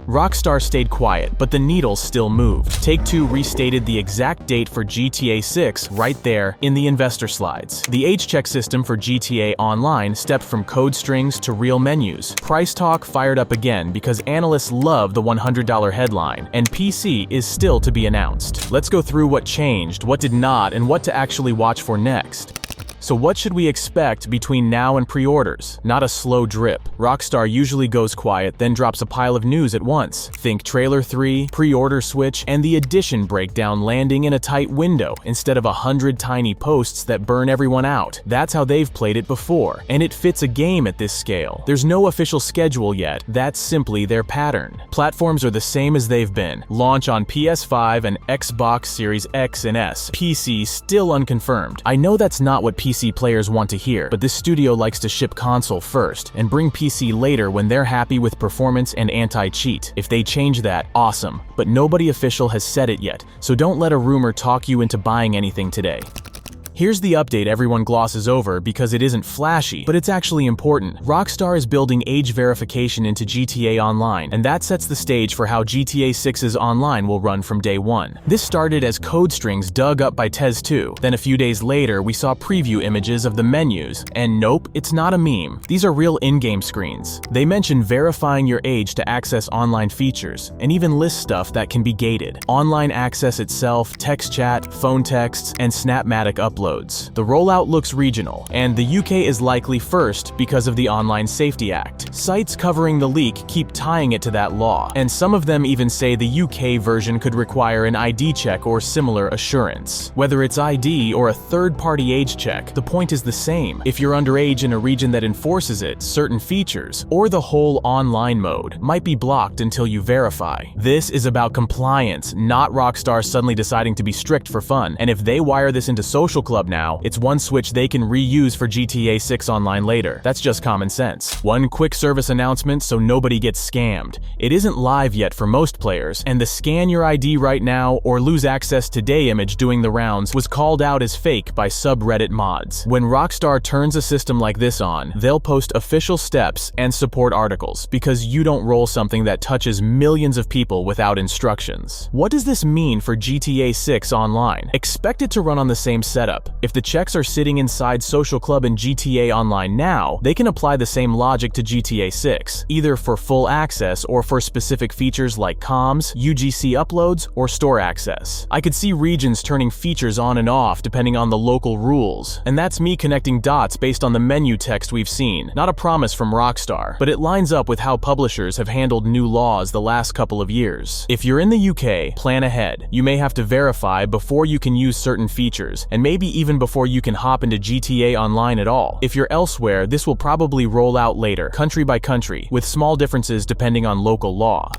Rockstar stayed quiet, but the needle still moved. Take-Two restated the exact date for GTA 6 right there in the investor slides. The age check system for GTA Online stepped from code strings to real menus. Price talk fired up again because analysts love the $100 headline, and PC is still to be announced. Let's go through what changed, what did not, and what to actually watch for next. So what should we expect between now and pre-orders? Not a slow drip. Rockstar usually goes quiet, then drops a pile of news at once. Think trailer 3, pre-order switch, and the edition breakdown landing in a tight window instead of 100 tiny posts that burn everyone out. That's how they've played it before, and it fits a game at this scale. There's no official schedule yet, that's simply their pattern. Platforms are the same as they've been. Launch on PS5 and Xbox Series X and S. PC still unconfirmed. I know that's not what PC players want to hear, but this studio likes to ship console first and bring PC later when they're happy with performance and anti-cheat. If they change that, awesome, but nobody official has said it yet, so don't let a rumor talk you into buying anything today. Here's the update everyone glosses over because it isn't flashy, but it's actually important. Rockstar is building age verification into GTA Online, and that sets the stage for how GTA 6's online will run from day one. This started as code strings dug up by Tez 2. Then a few days later, we saw preview images of the menus, and nope, it's not a meme. These are real in-game screens. They mention verifying your age to access online features, and even list stuff that can be gated. Online access itself, text chat, phone texts, and Snapmatic uploads. The rollout looks regional, and the UK is likely first because of the Online Safety Act. Sites covering the leak keep tying it to that law, and some of them even say the UK version could require an ID check or similar assurance. Whether it's ID or a third-party age check, the point is the same. If you're underage in a region that enforces it, certain features, or the whole online mode, might be blocked until you verify. This is about compliance, not Rockstar suddenly deciding to be strict for fun, and if they wire this into Social Club now, it's one switch they can reuse for GTA 6 Online later. That's just common sense. One quick service announcement so nobody gets scammed. It isn't live yet for most players, and the scan your ID right now or lose access today image doing the rounds was called out as fake by subreddit mods. When Rockstar turns a system like this on, they'll post official steps and support articles because you don't roll something that touches millions of people without instructions. What does this mean for GTA 6 Online? Expect it to run on the same setup. If the checks are sitting inside Social Club and GTA Online now, they can apply the same logic to GTA 6, either for full access or for specific features like comms, UGC uploads, or store access. I could see regions turning features on and off depending on the local rules, and that's me connecting dots based on the menu text we've seen. Not a promise from Rockstar, but it lines up with how publishers have handled new laws the last couple of years. If you're in the UK, plan ahead. You may have to verify before you can use certain features, and maybe even before you can hop into GTA Online at all. If you're elsewhere, this will probably roll out later, country by country, with small differences depending on local law.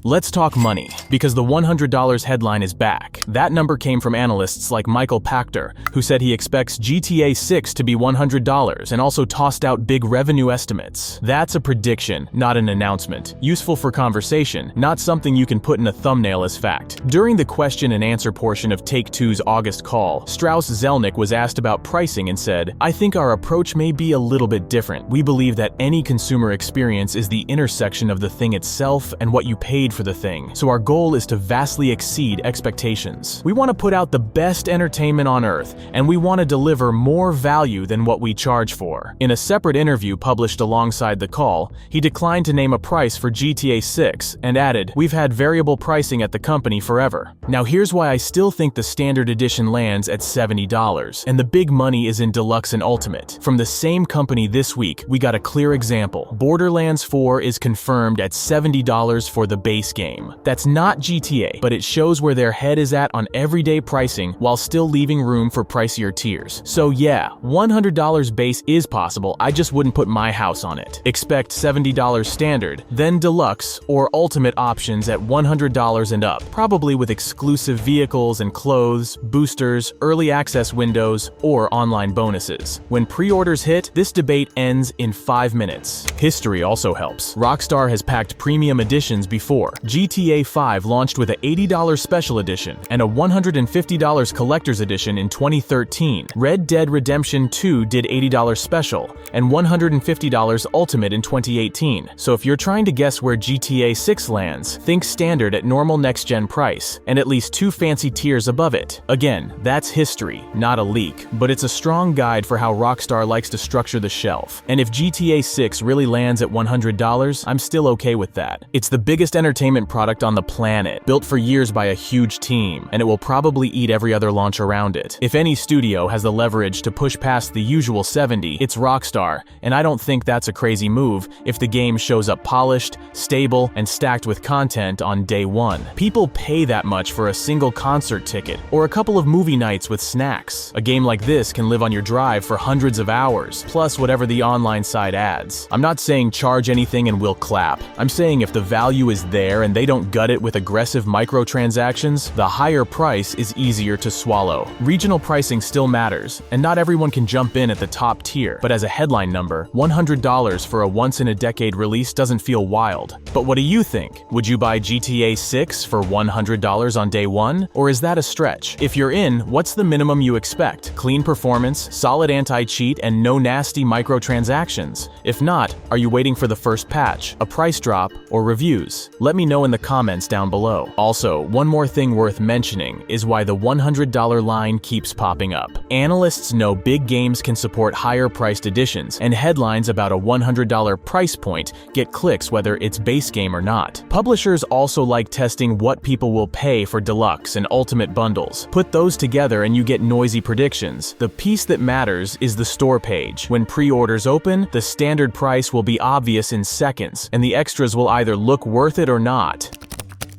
Let's talk money, because the $100 headline is back. That number came from analysts like Michael Pachter, who said he expects GTA 6 to be $100 and also tossed out big revenue estimates. That's a prediction, not an announcement. Useful for conversation, not something you can put in a thumbnail as fact. During the question and answer portion of Take-Two's August call, Strauss Zelnick was asked about pricing and said, "I think our approach may be a little bit different. We believe that any consumer experience is the intersection of the thing itself and what you paid for the thing, so our goal is to vastly exceed expectations. We want to put out the best entertainment on earth, and we want to deliver more value than what we charge for." In a separate interview published alongside the call, he declined to name a price for GTA 6 and added, "We've had variable pricing at the company forever." Now here's why I still think the standard edition lands at $70, and the big money is in Deluxe and Ultimate. From the same company this week, we got a clear example. Borderlands 4 is confirmed at $70 for the base game. That's not GTA, but it shows where their head is at on everyday pricing while still leaving room for pricier tiers. So yeah, $100 base is possible, I just wouldn't put my house on it. Expect $70 standard, then deluxe or ultimate options at $100 and up, probably with exclusive vehicles and clothes, boosters, early access windows, or online bonuses. When pre-orders hit, this debate ends in 5 minutes. History also helps. Rockstar has packed premium editions before, 2004. GTA 5 launched with a $80 special edition and a $150 collector's edition in 2013. Red Dead Redemption 2 did $80 special and $150 ultimate in 2018. So if you're trying to guess where GTA 6 lands, think standard at normal next-gen price, and at least 2 fancy tiers above it. Again, that's history, not a leak, but it's a strong guide for how Rockstar likes to structure the shelf. And if GTA 6 really lands at $100, I'm still okay with that. It's the biggest entertainment product on the planet, built for years by a huge team, and it will probably eat every other launch around it. If any studio has the leverage to push past the usual 70, it's Rockstar, and I don't think that's a crazy move if the game shows up polished, stable, and stacked with content on day one. People pay that much for a single concert ticket or a couple of movie nights with snacks. A game like this can live on your drive for hundreds of hours, plus whatever the online side adds. I'm not saying charge anything and we'll clap. I'm saying if the value is there and they don't gut it with aggressive microtransactions, the higher price is easier to swallow. Regional pricing still matters, and not everyone can jump in at the top tier, but as a headline number, $100 for a once-in-a-decade release doesn't feel wild. But what do you think? Would you buy GTA 6 for $100 on day one? Or is that a stretch? If you're in, what's the minimum you expect? Clean performance, solid anti-cheat, and no nasty microtransactions? If not, are you waiting for the first patch, a price drop, or reviews? Let me know in the comments down below. Also, one more thing worth mentioning is why the $100 line keeps popping up. Analysts know big games can support higher-priced editions, and headlines about a $100 price point get clicks whether it's base game or not. Publishers also like testing what people will pay for deluxe and ultimate bundles. Put those together and you get noisy predictions. The piece that matters is the store page. When pre-orders open, the standard price will be obvious in seconds, and the extras will either look worth it or not.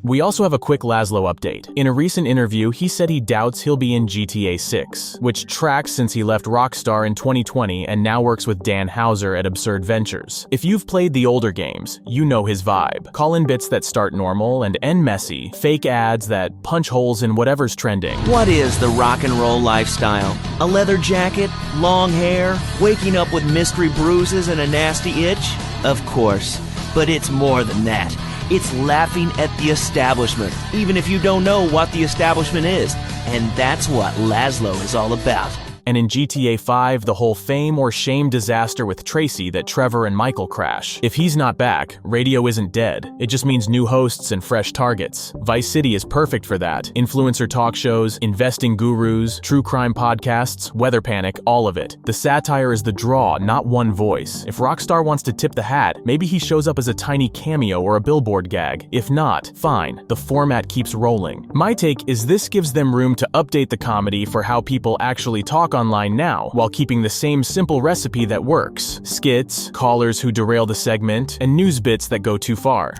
We also have a quick Laszlo update. In a recent interview, he said he doubts he'll be in GTA 6, which tracks since he left Rockstar in 2020 and now works with Dan Houser at Absurd Ventures. If you've played the older games, you know his vibe. Call-in bits that start normal and end messy, fake ads that punch holes in whatever's trending. What is the rock and roll lifestyle? A leather jacket? Long hair? Waking up with mystery bruises and a nasty itch? Of course, but it's more than that. It's laughing at the establishment, even if you don't know what the establishment is. And that's what Laszlo is all about. And in GTA 5, the whole fame or shame disaster with Tracy that Trevor and Michael crash. If he's not back, radio isn't dead. It just means new hosts and fresh targets. Vice City is perfect for that. Influencer talk shows, investing gurus, true crime podcasts, weather panic, all of it. The satire is the draw, not one voice. If Rockstar wants to tip the hat, maybe he shows up as a tiny cameo or a billboard gag. If not, fine. The format keeps rolling. My take is this gives them room to update the comedy for how people actually talk online now, while keeping the same simple recipe that works: skits, callers who derail the segment, and news bits that go too far.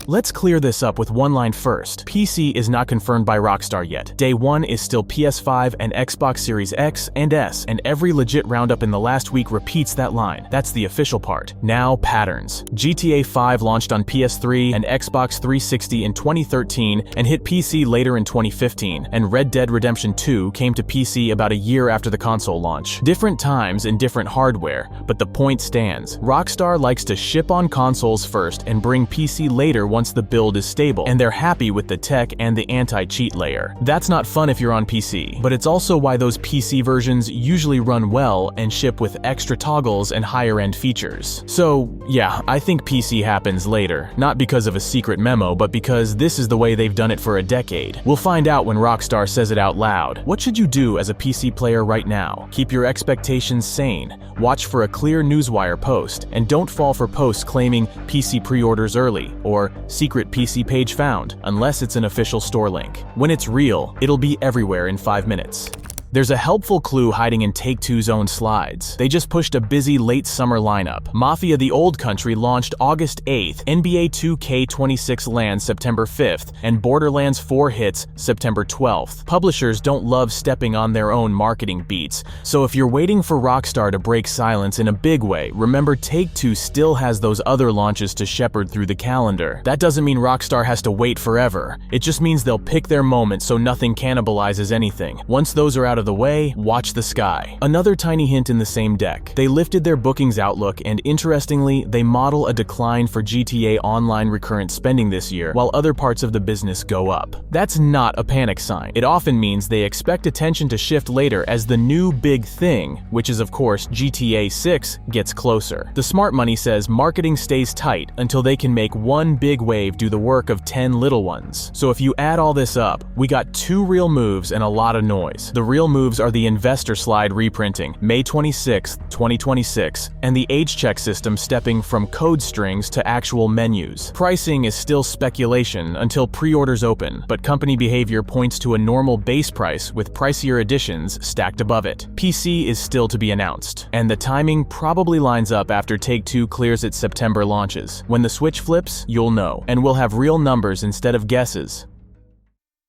Let's clear this up with one line first. PC is not confirmed by Rockstar yet. Day one is still PS5 and Xbox Series X and S, and every legit roundup in the last week repeats that line. That's the official part. Now, patterns. GTA 5 launched on PS3 and Xbox 360 in 2013 and hit PC later in 2015, and Red Dead Redemption 2 came to PC about a year after the console launch. Different times and different hardware, but the point stands. Rockstar likes to ship on consoles first and bring PC later once the build is stable, and they're happy with the tech and the anti-cheat layer. That's not fun if you're on PC, but it's also why those PC versions usually run well and ship with extra toggles and higher-end features. So, yeah, I think PC happens later, not because of a secret memo, but because this is the way they've done it for a decade. We'll find out when Rockstar says it out loud. What should you do as a PC player right now? Keep your expectations sane, watch for a clear newswire post, and don't fall for posts claiming PC pre-orders early, or secret PC page found, unless it's an official store link. When it's real, it'll be everywhere in 5 minutes. There's a helpful clue hiding in Take-Two's own slides. They just pushed a busy late summer lineup. Mafia: The Old Country launched August 8th, NBA 2K26 lands September 5th, and Borderlands 4 hits September 12th. Publishers don't love stepping on their own marketing beats, so if you're waiting for Rockstar to break silence in a big way, remember Take-Two still has those other launches to shepherd through the calendar. That doesn't mean Rockstar has to wait forever. It just means they'll pick their moment so nothing cannibalizes anything. Once those are out out of the way, watch the sky. Another tiny hint in the same deck. They lifted their bookings outlook, and interestingly, they model a decline for GTA Online recurrent spending this year, while other parts of the business go up. That's not a panic sign. It often means they expect attention to shift later as the new big thing, which is of course GTA 6, gets closer. The smart money says marketing stays tight until they can make one big wave do the work of 10 little ones. So if you add all this up, we got 2 real moves and a lot of noise. The real moves are the investor slide reprinting, May 26, 2026, and the age check system stepping from code strings to actual menus. Pricing is still speculation until pre-orders open, but company behavior points to a normal base price with pricier editions stacked above it. PC is still to be announced, and the timing probably lines up after Take-Two clears its September launches. When the Switch flips, you'll know, and we'll have real numbers instead of guesses.